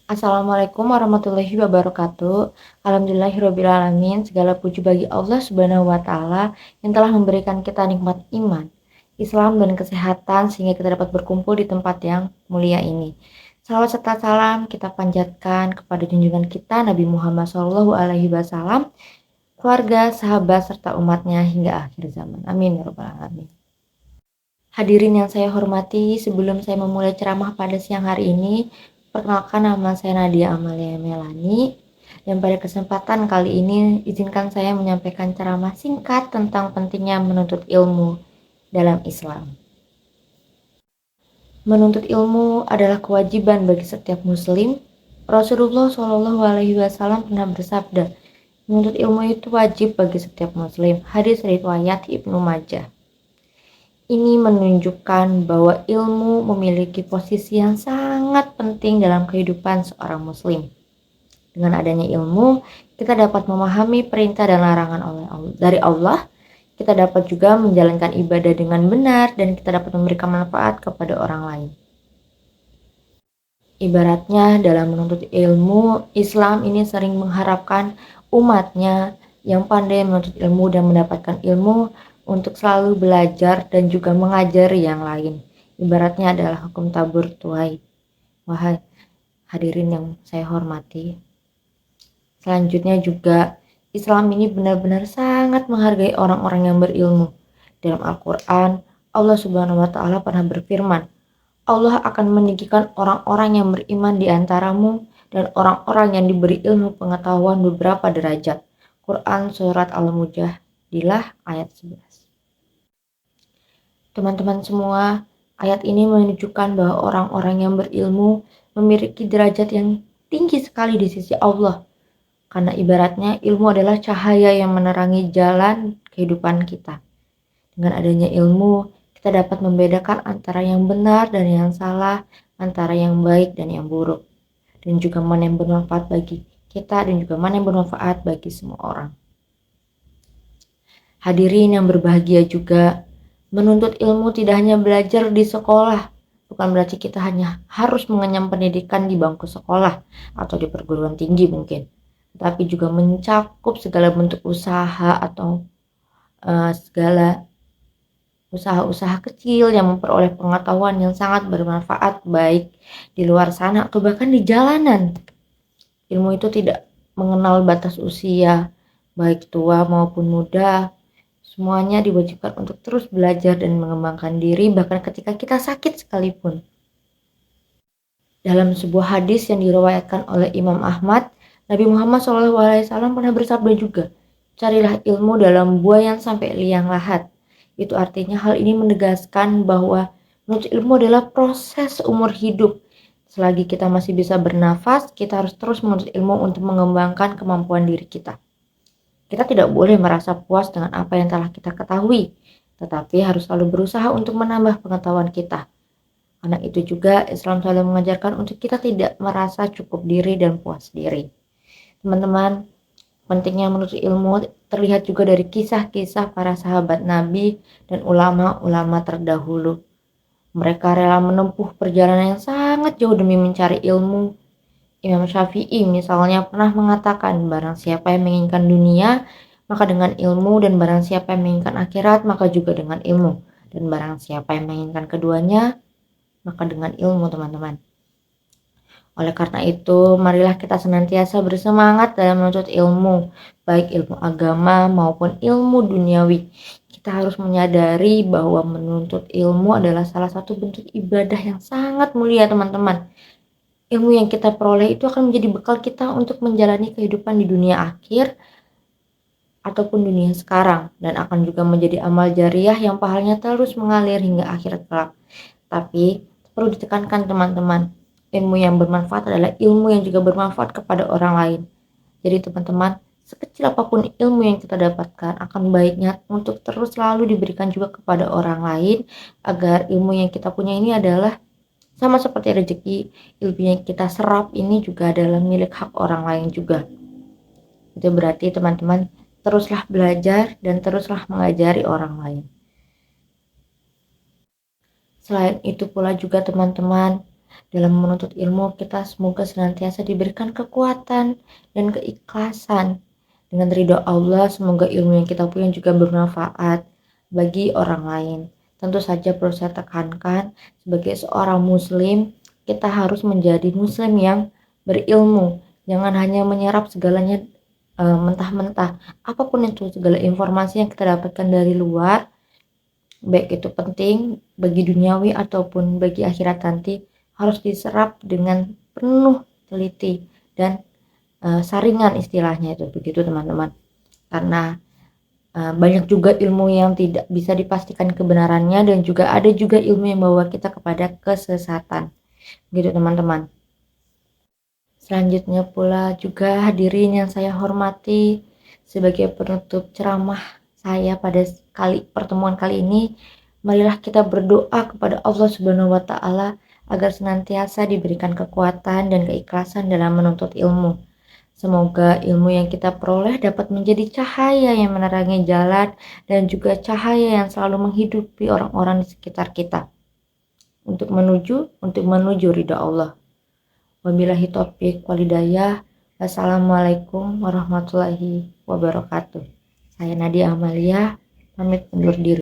Assalamualaikum warahmatullahi wabarakatuh. Alhamdulillahirrabbilalamin. Segala puji bagi Allah Subhanahu wa Ta'ala yang telah memberikan kita nikmat iman, Islam, dan kesehatan sehingga kita dapat berkumpul di tempat yang mulia ini. Salawat serta salam kita panjatkan kepada junjungan kita Nabi Muhammad SAW, keluarga, sahabat, serta umatnya hingga akhir zaman. Amin ya rabbal alamin. Hadirin yang saya hormati, sebelum saya memulai ceramah pada siang hari ini, perkenalkan nama saya Nadia Amalia Melani. Dan pada kesempatan kali ini, izinkan saya menyampaikan ceramah singkat tentang pentingnya menuntut ilmu dalam Islam. Menuntut ilmu adalah kewajiban bagi setiap muslim. Rasulullah SAW pernah bersabda, menuntut ilmu itu wajib bagi setiap muslim. Hadis riwayat Ibnu Majah. Ini menunjukkan bahwa ilmu memiliki posisi yang sangat penting dalam kehidupan seorang muslim. Dengan adanya ilmu, kita dapat memahami perintah dan larangan dari Allah. Kita dapat juga menjalankan ibadah dengan benar dan kita dapat memberikan manfaat kepada orang lain. Ibaratnya dalam menuntut ilmu, Islam ini sering mengharapkan umatnya yang pandai menuntut ilmu dan mendapatkan ilmu untuk selalu belajar dan juga mengajari yang lain. Ibaratnya adalah hukum tabur tuai. Wahai hadirin yang saya hormati. Selanjutnya juga Islam ini benar-benar sangat menghargai orang-orang yang berilmu. Dalam Al-Quran, Allah Subhanahu wa Ta'ala pernah berfirman, Allah akan meninggikan orang-orang yang beriman di antaramu dan orang-orang yang diberi ilmu pengetahuan beberapa derajat. Quran Surat Al-Mujadilah ayat 11. Teman-teman semua, ayat ini menunjukkan bahwa orang-orang yang berilmu memiliki derajat yang tinggi sekali di sisi Allah. Karena ibaratnya ilmu adalah cahaya yang menerangi jalan kehidupan kita. Dengan adanya ilmu, kita dapat membedakan antara yang benar dan yang salah, antara yang baik dan yang buruk. Dan juga mana yang bermanfaat bagi kita dan juga mana yang bermanfaat bagi semua orang. Hadirin yang berbahagia juga, menuntut ilmu tidak hanya belajar di sekolah. Bukan berarti kita hanya harus mengenyam pendidikan di bangku sekolah atau di perguruan tinggi mungkin. Tapi juga mencakup segala bentuk usaha atau segala usaha-usaha kecil yang memperoleh pengetahuan yang sangat bermanfaat baik di luar sana atau bahkan di jalanan. Ilmu itu tidak mengenal batas usia, baik tua maupun muda. Semuanya diwajibkan untuk terus belajar dan mengembangkan diri bahkan ketika kita sakit sekalipun. Dalam sebuah hadis yang diriwayatkan oleh Imam Ahmad, Nabi Muhammad SAW pernah bersabda juga, carilah ilmu dalam buayan sampai liang lahat. Itu artinya hal ini menegaskan bahwa menuntut ilmu adalah proses seumur hidup. Selagi kita masih bisa bernafas, kita harus terus menuntut ilmu untuk mengembangkan kemampuan diri kita. Kita tidak boleh merasa puas dengan apa yang telah kita ketahui, tetapi harus selalu berusaha untuk menambah pengetahuan kita. Karena itu juga Islam selalu mengajarkan untuk kita tidak merasa cukup diri dan puas diri. Teman-teman, pentingnya menuntut ilmu terlihat juga dari kisah-kisah para sahabat Nabi dan ulama-ulama terdahulu. Mereka rela menempuh perjalanan yang sangat jauh demi mencari ilmu. Imam Syafi'i misalnya pernah mengatakan, barang siapa yang menginginkan dunia, maka dengan ilmu, dan barang siapa yang menginginkan akhirat, maka juga dengan ilmu. Dan barang siapa yang menginginkan keduanya, maka dengan ilmu, teman-teman. Oleh karena itu, marilah kita senantiasa bersemangat dalam menuntut ilmu, baik ilmu agama maupun ilmu duniawi. Kita harus menyadari bahwa menuntut ilmu adalah salah satu bentuk ibadah yang sangat mulia, teman-teman. Ilmu yang kita peroleh itu akan menjadi bekal kita untuk menjalani kehidupan di dunia akhir ataupun dunia sekarang, dan akan juga menjadi amal jariah yang pahalanya terus mengalir hingga akhirat kelak. Tapi perlu ditekankan, teman-teman, ilmu yang bermanfaat adalah ilmu yang juga bermanfaat kepada orang lain. Jadi teman-teman, sekecil apapun ilmu yang kita dapatkan, akan baiknya untuk terus selalu diberikan juga kepada orang lain, agar ilmu yang kita punya ini adalah sama seperti rezeki, ilmu yang kita serap ini juga adalah milik hak orang lain juga. Itu berarti teman-teman, teruslah belajar dan teruslah mengajari orang lain. Selain itu pula juga teman-teman, Dalam menuntut ilmu, kita semoga senantiasa diberikan kekuatan dan keikhlasan. Dengan ridho Allah, semoga ilmu yang kita punya juga bermanfaat bagi orang lain. Tentu saja perlu saya tekankan, sebagai seorang muslim, kita harus menjadi muslim yang berilmu. Jangan hanya menyerap segalanya mentah-mentah. Apapun itu, segala informasi yang kita dapatkan dari luar, baik itu penting bagi duniawi ataupun bagi akhirat nanti, harus diserap dengan penuh teliti dan saringan, istilahnya itu begitu teman-teman. Karena banyak juga ilmu yang tidak bisa dipastikan kebenarannya, dan juga ada juga ilmu yang membawa kita kepada kesesatan gitu teman-teman. Selanjutnya pula juga hadirin yang saya hormati, sebagai penutup ceramah saya pada pertemuan kali ini, marilah kita berdoa kepada Allah Subhanahu wa taala agar senantiasa diberikan kekuatan dan keikhlasan dalam menuntut ilmu. Semoga ilmu yang kita peroleh dapat menjadi cahaya yang menerangi jalan dan juga cahaya yang selalu menghidupi orang-orang di sekitar kita untuk menuju ridha Allah. Wabillahi taufiq walhidayah. Wassalamualaikum warahmatullahi wabarakatuh. Saya Nadia Amalia, pamit undur diri.